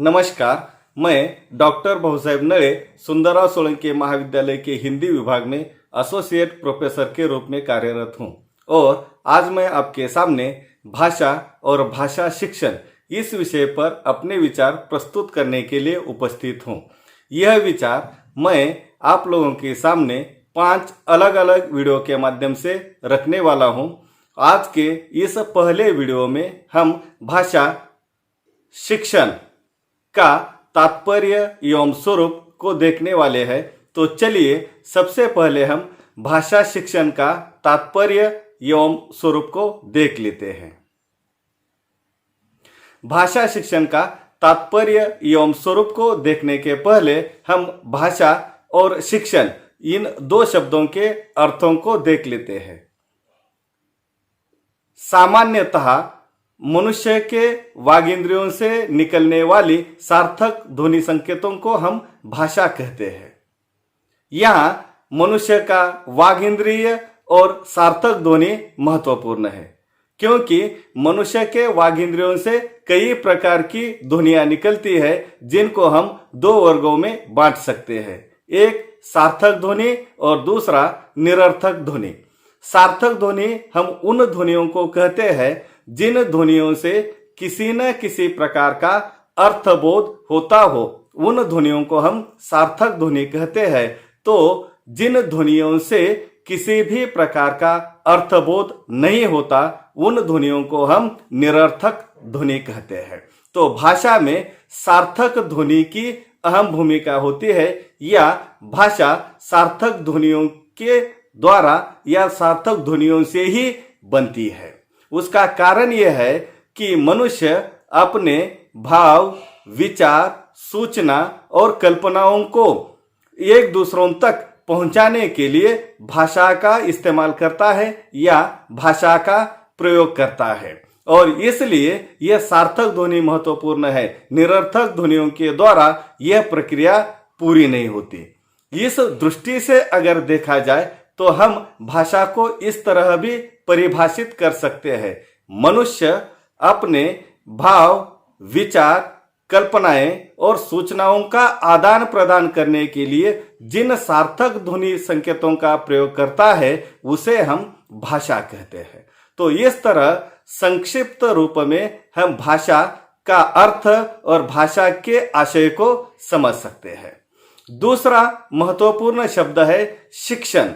नमस्कार, मैं डॉक्टर भाऊसाहेब नळे सुंदरराव सोलंकी महाविद्यालय के हिंदी विभाग में एसोसिएट प्रोफेसर के रूप में कार्यरत हूं और आज मैं आपके सामने भाषा और भाषा शिक्षण इस विषय पर अपने विचार प्रस्तुत करने के लिए उपस्थित हूं। यह विचार मैं आप लोगों के सामने 5 अलग अलग वीडियो के माध्यम से रखने वाला हूं। आज के इस पहले वीडियो में हम भाषा शिक्षण का तात्पर्य एवं स्वरूप को देखने वाले हैं। तो चलिए सबसे पहले हम भाषा शिक्षण का तात्पर्य एवं स्वरूप को देख लेते हैं। भाषा शिक्षण का तात्पर्य एवं स्वरूप को देखने के पहले हम भाषा और शिक्षण इन 2 शब्दों के अर्थों को देख लेते हैं। सामान्यतः मनुष्य के वागिंद्रियों से निकलने वाली सार्थक ध्वनि संकेतों को हम भाषा कहते हैं। यहाँ मनुष्य का वागिंद्रिय और सार्थक ध्वनि महत्वपूर्ण है, क्योंकि मनुष्य के वागिंद्रियों से कई प्रकार की ध्वनियां निकलती है, जिनको हम 2 वर्गों में बांट सकते हैं। एक सार्थक ध्वनि और दूसरा निरर्थक ध्वनि। सार्थक ध्वनि हम उन ध्वनियों को कहते हैं जिन ध्वनियों से किसी न किसी प्रकार का अर्थबोध होता हो, उन ध्वनियों को हम सार्थक ध्वनि कहते हैं। तो जिन ध्वनियों से किसी भी प्रकार का अर्थबोध नहीं होता, उन ध्वनियों को हम निरर्थक ध्वनि कहते हैं। तो भाषा में सार्थक ध्वनि की अहम भूमिका होती है, या भाषा सार्थक ध्वनियों के द्वारा या सार्थक ध्वनियों से ही बनती है। उसका कारण यह है कि मनुष्य अपने भाव, विचार, सूचना और कल्पनाओं को एक दूसरों तक पहुंचाने के लिए भाषा का इस्तेमाल करता है या भाषा का प्रयोग करता है, और इसलिए यह सार्थक ध्वनि महत्वपूर्ण है। निरर्थक ध्वनियों के द्वारा यह प्रक्रिया पूरी नहीं होती। इस दृष्टि से अगर देखा जाए तो हम भाषा को इस तरह भी परिभाषित कर सकते हैं। मनुष्य अपने भाव, विचार, कल्पनाएं और सूचनाओं का आदान प्रदान करने के लिए जिन सार्थक ध्वनि संकेतों का प्रयोग करता है, उसे हम भाषा कहते हैं। तो इस तरह संक्षिप्त रूप में हम भाषा का अर्थ और भाषा के आशय को समझ सकते हैं। दूसरा महत्वपूर्ण शब्द है शिक्षण।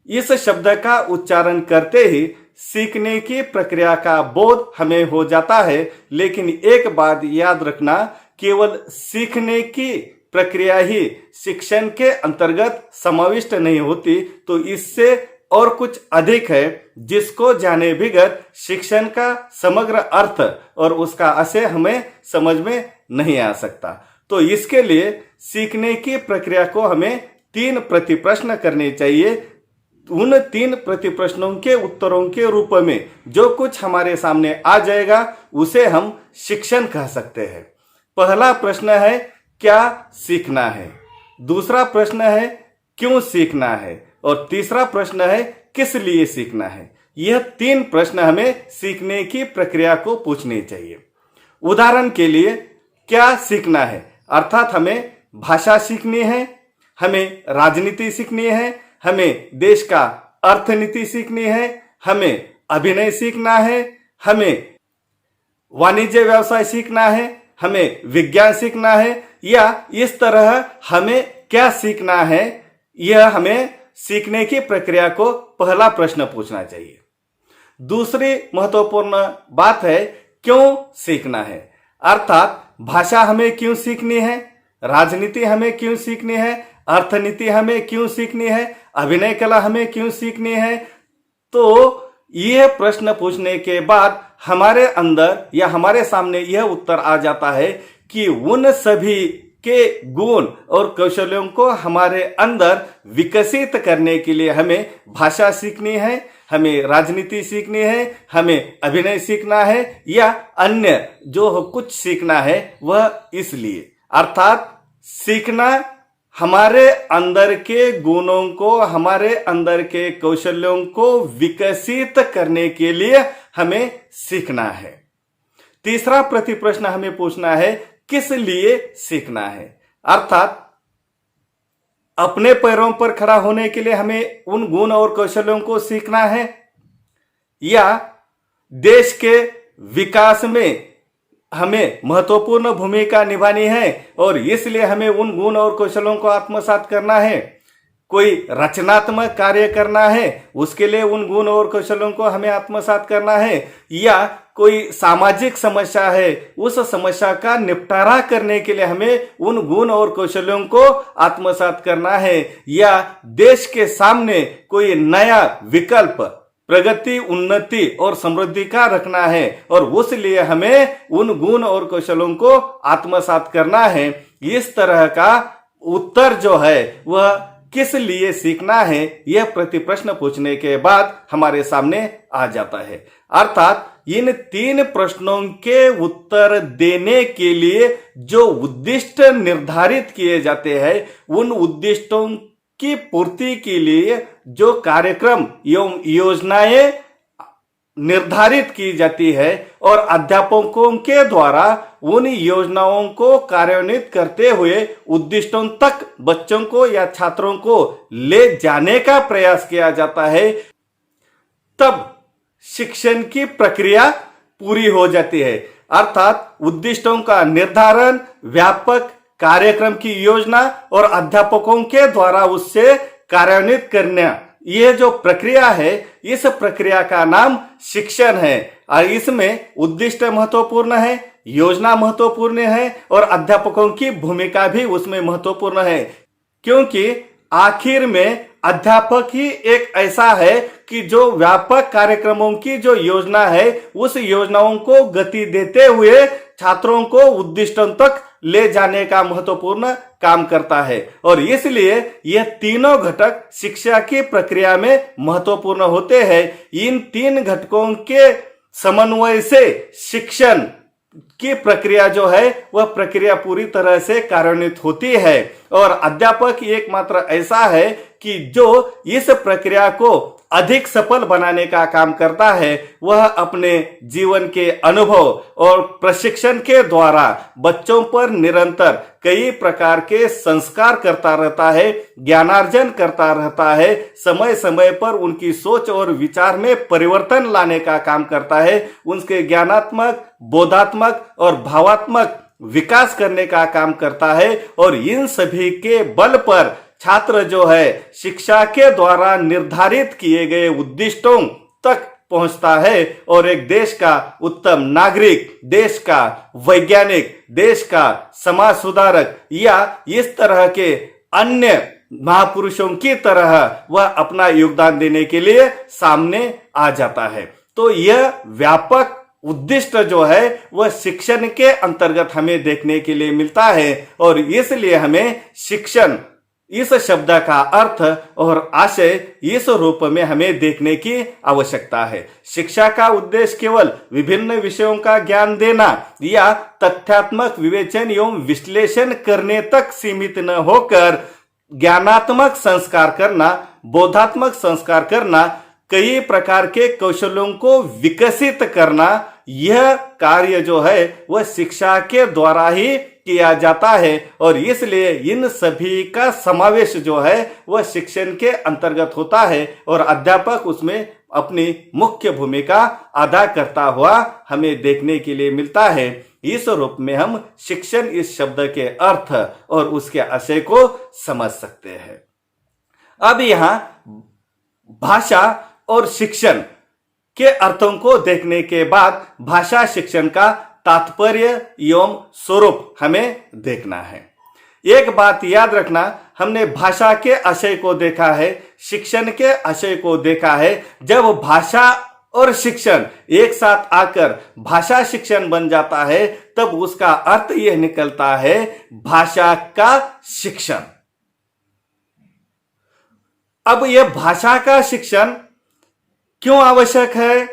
इस शब्द का उच्चारण करते ही सीखने की प्रक्रिया का बोध हमें हो जाता है, लेकिन एक बात याद रखना, केवल सीखने की प्रक्रिया ही शिक्षण के अंतर्गत समाविष्ट नहीं होती। तो इससे और कुछ अधिक है, जिसको जाने बगैर शिक्षण का समग्र अर्थ और उसका आशय हमें समझ में नहीं आ सकता। तो इसके लिए सीखने की प्रक्रिया को हमें 3 प्रतिप्रश्न करने चाहिए। उन 3 प्रतिप्रश्नों के उत्तरों के रूप में जो कुछ हमारे सामने आ जाएगा, उसे हम शिक्षण कह सकते हैं। पहला प्रश्न है क्या सीखना है, दूसरा प्रश्न है क्यों सीखना है, और तीसरा प्रश्न है किस लिए सीखना है। यह 3 प्रश्न हमें सीखने की प्रक्रिया को पूछने चाहिए। उदाहरण के लिए, क्या सीखना है अर्थात हमें भाषा सीखनी है, हमें राजनीति सीखनी है, हमें देश का अर्थनीति सीखनी है, हमें अभिनय सीखना है, हमें वाणिज्य व्यवसाय सीखना है, हमें विज्ञान सीखना है, या इस तरह हमें क्या सीखना है, यह हमें सीखने की प्रक्रिया को पहला प्रश्न पूछना चाहिए। दूसरी महत्वपूर्ण बात है क्यों सीखना है, अर्थात भाषा हमें क्यों सीखनी है, राजनीति हमें क्यों सीखनी है, अर्थनीति हमें क्यों सीखनी है, अभिनय कला हमें क्यों सीखनी है। तो यह प्रश्न पूछने के बाद हमारे अंदर या हमारे सामने यह उत्तर आ जाता है कि उन सभी के गुण और कौशलों को हमारे अंदर विकसित करने के लिए हमें भाषा सीखनी है, हमें राजनीति सीखनी है, हमें अभिनय सीखना है, या अन्य जो कुछ सीखना है वह इसलिए, अर्थात सीखना हमारे अंदर के गुणों को, हमारे अंदर के कौशलों को विकसित करने के लिए हमें सीखना है। तीसरा प्रतिप्रश्न हमें पूछना है किस लिए सीखना है। अर्थात अपने पैरों पर खड़ा होने के लिए हमें उन गुण और कौशलों को सीखना है, या देश के विकास में हमें महत्वपूर्ण भूमिका निभानी है और इसलिए हमें उन गुण और कौशलों को आत्मसात करना है। कोई रचनात्मक कार्य करना है, उसके लिए उन गुण और कौशलों को हमें आत्मसात करना है, या कोई सामाजिक समस्या है, उस समस्या का निपटारा करने के लिए हमें उन गुण और कौशलों को आत्मसात करना है, या देश के सामने कोई नया विकल्प प्रगति, उन्नति और समृद्धि का रखना है और उस लिए हमें उन गुण और कौशलों को आत्मसात करना है। इस तरह का उत्तर जो है वह किस लिए सीखना है, यह प्रति प्रश्न पूछने के बाद हमारे सामने आ जाता है। अर्थात इन 3 प्रश्नों के उत्तर देने के लिए जो उद्दिष्ट निर्धारित किए जाते हैं, उन उद्दिष्टों की पूर्ति के लिए जो कार्यक्रम एवं योजनाएं निर्धारित की जाती है और अध्यापकों के द्वारा उन योजनाओं को कार्यान्वित करते हुए उद्दिष्टों तक बच्चों को या छात्रों को ले जाने का प्रयास किया जाता है, तब शिक्षण की प्रक्रिया पूरी हो जाती है। अर्थात उद्दिष्टों का निर्धारण, व्यापक कार्यक्रम की योजना और अध्यापकों के द्वारा उससे कार्यान्वित करना, यह जो प्रक्रिया है, इस प्रक्रिया का नाम शिक्षण है। और इसमें उद्दिष्ट महत्वपूर्ण है, योजना महत्वपूर्ण है और अध्यापकों की भूमिका भी उसमें महत्वपूर्ण है, क्योंकि आखिर में अध्यापक ही एक ऐसा है कि जो व्यापक कार्यक्रमों की जो योजना है, उस योजनाओं को गति देते हुए छात्रों को उद्दिष्टों तक ले जाने का महत्वपूर्ण काम करता है। और इसलिए यह तीनों घटक शिक्षा की प्रक्रिया में महत्वपूर्ण होते हैं। इन 3 घटकों के समन्वय से शिक्षण की प्रक्रिया जो है वह प्रक्रिया पूरी तरह से कार्यान्वित होती है। और अध्यापक एकमात्र ऐसा है कि जो इस प्रक्रिया को अधिक सफल बनाने का काम करता है, वह अपने जीवन के अनुभव और प्रशिक्षण के द्वारा बच्चों पर निरंतर कई प्रकार के संस्कार करता रहता है, ज्ञानार्जन करता रहता है, समय समय पर उनकी सोच और विचार में परिवर्तन लाने का काम करता है, उनके ज्ञानात्मक, बोधात्मक और भावात्मक विकास करने का काम करता है। और इन सभी के बल पर छात्र जो है शिक्षा के द्वारा निर्धारित किए गए उद्दिष्टों तक पहुंचता है और एक देश का उत्तम नागरिक, देश का वैज्ञानिक, देश का समाज सुधारक या इस तरह के अन्य महापुरुषों की तरह वह अपना योगदान देने के लिए सामने आ जाता है। तो यह व्यापक उद्दिष्ट जो है वह शिक्षण के अंतर्गत हमें देखने के लिए मिलता है और इसलिए हमें शिक्षण इस शब्द का अर्थ और आशय इस रूप में हमें देखने की आवश्यकता है। शिक्षा का उद्देश्य केवल विभिन्न विषयों का ज्ञान देना या तथ्यात्मक विवेचन एवं विश्लेषण करने तक सीमित न होकर ज्ञानात्मक संस्कार करना, बोधात्मक संस्कार करना, कई प्रकार के कौशलों को विकसित करना, यह कार्य जो है वह शिक्षा के द्वारा ही किया जाता है और इसलिए इन सभी का समावेश जो है वह शिक्षण के अंतर्गत होता है और अध्यापक उसमें अपनी मुख्य भूमिका अदा करता हुआ हमें देखने के लिए मिलता है। इस रूप में हम शिक्षण इस शब्द के अर्थ और उसके आशय को समझ सकते हैं। अब यहाँ भाषा और शिक्षण के अर्थों को देखने के बाद भाषा शिक्षण का तात्पर्य एवं स्वरूप हमें देखना है। एक बात याद रखना, हमने भाषा के आशय को देखा है, शिक्षण के आशय को देखा है। जब भाषा और शिक्षण एक साथ आकर भाषा शिक्षण बन जाता है तब उसका अर्थ यह निकलता है भाषा का शिक्षण। अब यह भाषा का शिक्षण क्यों आवश्यक है?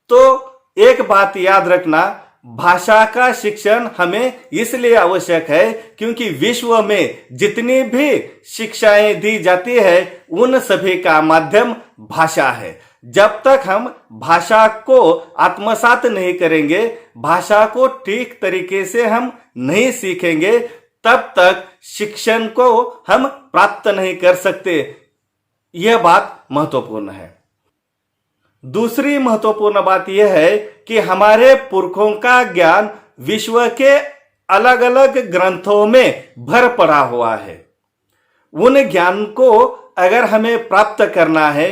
तो एक बात याद रखना, भाषा का शिक्षण हमें इसलिए आवश्यक है क्योंकि विश्व में जितनी भी शिक्षाएं दी जाती है उन सभी का माध्यम भाषा है। जब तक हम भाषा को आत्मसात नहीं करेंगे, भाषा को ठीक तरीके से हम नहीं सीखेंगे, तब तक शिक्षण को हम प्राप्त नहीं कर सकते। यह बात महत्वपूर्ण है। दूसरी महत्वपूर्ण बात यह है कि हमारे पुरखों का ज्ञान विश्व के अलग अलग ग्रंथों में भर पड़ा हुआ है। उन ज्ञान को अगर हमें प्राप्त करना है,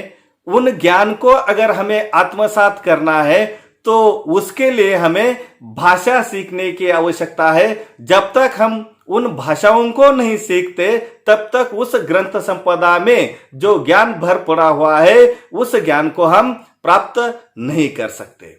उन ज्ञान को अगर हमें आत्मसात करना है, तो उसके लिए हमें भाषा सीखने की आवश्यकता है। जब तक हम उन भाषाओं को नहीं सीखते, तब तक उस ग्रंथ संपदा में जो ज्ञान भर पड़ा हुआ है, उस ज्ञान को हम प्राप्त नहीं कर सकते।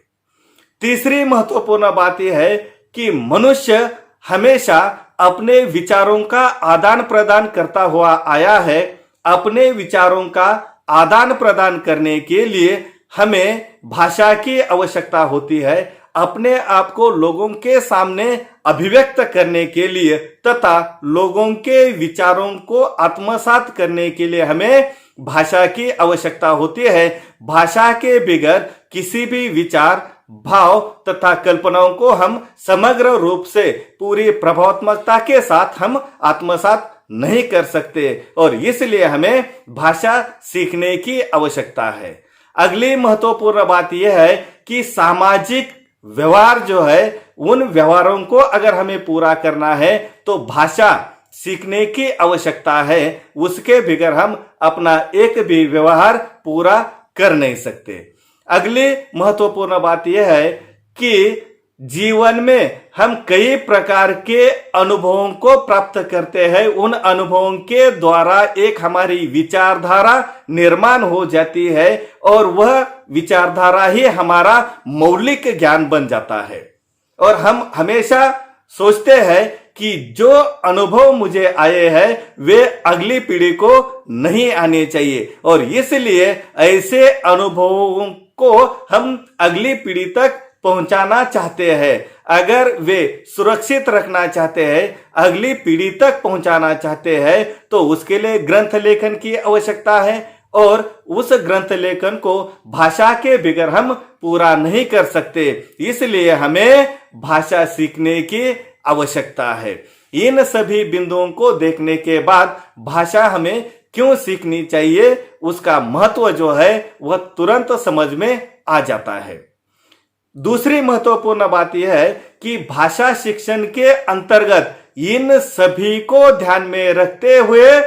तीसरी महत्वपूर्ण बात यह है कि मनुष्य हमेशा अपने विचारों का आदान प्रदान करता हुआ आया है। अपने विचारों का आदान प्रदान करने के लिए हमें भाषा की आवश्यकता होती है। अपने आप को लोगों के सामने अभिव्यक्त करने के लिए तथा लोगों के विचारों को आत्मसात करने के लिए हमें भाषा की आवश्यकता होती है। भाषा के बगैर किसी भी विचार, भाव तथा कल्पनाओं को हम समग्र रूप से पूरी प्रभावत्मकता के साथ हम आत्मसात नहीं कर सकते, और इसलिए हमें भाषा सीखने की आवश्यकता है। अगली महत्वपूर्ण बात यह है कि सामाजिक व्यवहार जो है, उन व्यवहारों को अगर हमें पूरा करना है तो भाषा सीखने की आवश्यकता है। उसके बगैर हम अपना एक भी व्यवहार पूरा कर नहीं सकते। अगली महत्वपूर्ण बात यह है कि जीवन में हम कई प्रकार के अनुभवों को प्राप्त करते हैं। उन अनुभवों के द्वारा एक हमारी विचारधारा निर्माण हो जाती है, और वह विचारधारा ही हमारा मौलिक ज्ञान बन जाता है। और हम हमेशा सोचते हैं कि जो अनुभव मुझे आए हैं वे अगली पीढ़ी को नहीं आने चाहिए, और इसलिए ऐसे अनुभवों को हम अगली पीढ़ी तक पहुंचाना चाहते हैं। अगर वे सुरक्षित रखना चाहते हैं, अगली पीढ़ी तक पहुंचाना चाहते हैं, तो उसके लिए ग्रंथ लेखन की आवश्यकता है, और उस ग्रंथ लेखन को भाषा के बगैर हम पूरा नहीं कर सकते। इसलिए हमें भाषा सीखने की आवश्यकता है। इन सभी बिंदुओं को देखने के बाद भाषा हमें क्यों सीखनी चाहिए, उसका महत्व जो है वह तुरंत समझ में आ जाता है। दूसरी महत्वपूर्ण बात यह है कि भाषा शिक्षण के अंतर्गत इन सभी को ध्यान में रखते हुए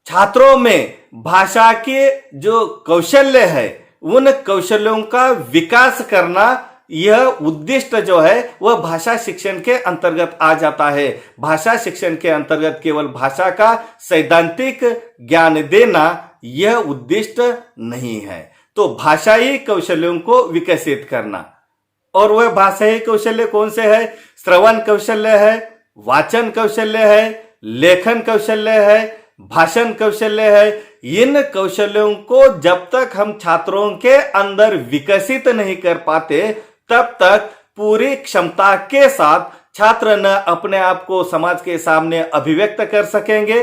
छात्रों में भाषा के जो कौशल्य है, उन कौशल्यों का विकास करना, यह उद्दिष्ट जो है वह भाषा शिक्षण के अंतर्गत आ जाता है। भाषा शिक्षण के अंतर्गत केवल भाषा का सैद्धांतिक ज्ञान देना यह उद्दिष्ट नहीं है। तो भाषाई कौशल्यों को विकसित करना, और वह भाषाई कौशल्य कौन से है? श्रवण कौशल्य है, वाचन कौशल्य है, लेखन कौशल्य है, भाषण कौशल्य है। इन कौशल्यों को जब तक हम छात्रों के अंदर विकसित नहीं कर पाते, तब तक पूरी क्षमता के साथ छात्र न अपने आप को समाज के सामने अभिव्यक्त कर सकेंगे,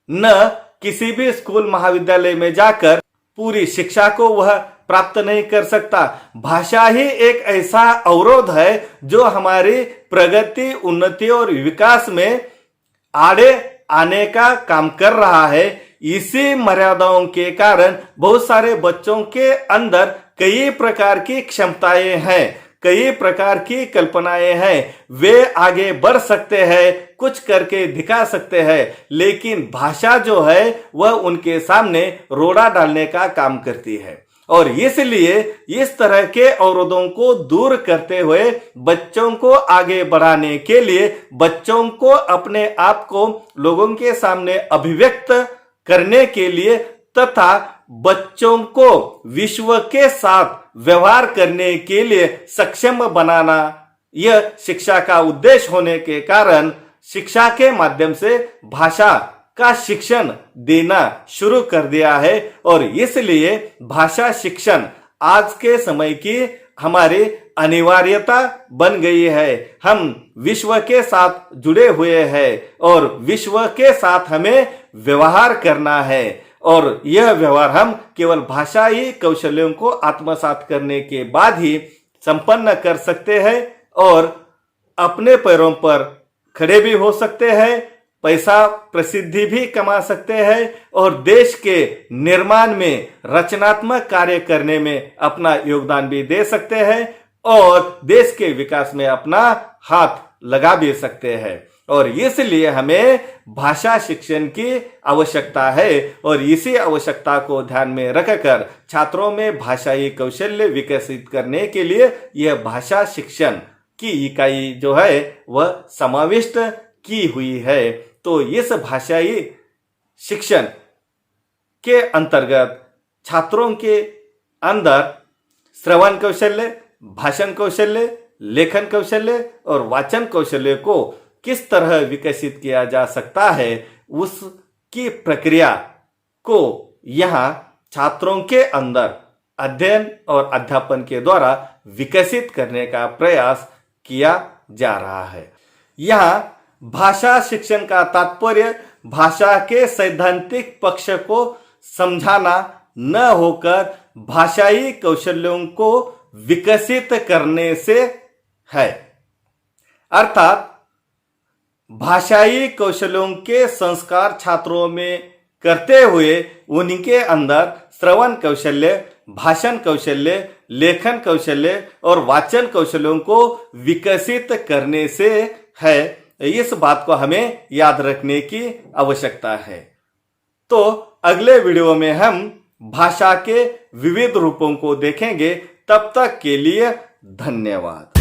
न किसी भी स्कूल महाविद्यालय में जाकर पूरी शिक्षा को वह प्राप्त नहीं कर सकता। भाषा ही एक ऐसा अवरोध है जो हमारी प्रगति, उन्नति और विकास में आड़े आने का काम कर रहा है। इसी मर्यादाओं के कारण बहुत सारे बच्चों के अंदर कई प्रकार की क्षमताएं हैं, कई प्रकार की कल्पनाएं हैं। वे आगे बढ़ सकते हैं, कुछ करके दिखा सकते हैं, लेकिन भाषा जो है वह उनके सामने रोड़ा डालने का काम करती है। और इसलिए इस तरह के अवरोधों को दूर करते हुए बच्चों को आगे बढ़ाने के लिए, बच्चों को अपने आप को लोगों के सामने अभिव्यक्त करने के लिए तथा बच्चों को विश्व के साथ व्यवहार करने के लिए सक्षम बनाना, यह शिक्षा का उद्देश्य होने के कारण शिक्षा के माध्यम से भाषा का शिक्षण देना शुरू कर दिया है। और इसलिए भाषा शिक्षण आज के समय की हमारी अनिवार्यता बन गई है। हम विश्व के साथ जुड़े हुए हैं और विश्व के साथ हमें व्यवहार करना है। और यह व्यवहार हम केवल भाषाई कौशल्यों को आत्मसात करने के बाद ही संपन्न कर सकते हैं और अपने पैरों पर खड़े भी हो सकते हैं, पैसा प्रसिद्धि भी कमा सकते हैं और देश के निर्माण में रचनात्मक कार्य करने में अपना योगदान भी दे सकते हैं और देश के विकास में अपना हाथ लगा भी सकते हैं। और इसलिए हमें भाषा शिक्षण की आवश्यकता है और इसी आवश्यकता को ध्यान में रखकर छात्रों में भाषाई कौशल्य विकसित करने के लिए यह भाषा शिक्षण की इकाई जो है वह समाविष्ट की हुई है। तो इस भाषाई शिक्षण के अंतर्गत छात्रों के अंदर श्रवण कौशल्य, भाषण कौशल्य, लेखन कौशल्य और वाचन कौशल्य को किस तरह विकसित किया जा सकता है उसकी प्रक्रिया को यहाँ छात्रों के अंदर अध्ययन और अध्यापन के द्वारा विकसित करने का प्रयास किया जा रहा है। यहाँ भाषा शिक्षण का तात्पर्य भाषा के सैद्धांतिक पक्ष को समझाना न होकर भाषाई कौशल्यों को विकसित करने से है। अर्थात भाषाई कौशलों के संस्कार छात्रों में करते हुए उनके अंदर श्रवण कौशल्य, भाषण कौशल्य, लेखन कौशल्य और वाचन कौशलों को विकसित करने से है। इस बात को हमें याद रखने की आवश्यकता है। तो अगले वीडियो में हम भाषा के विविध रूपों को देखेंगे। तब तक के लिए धन्यवाद।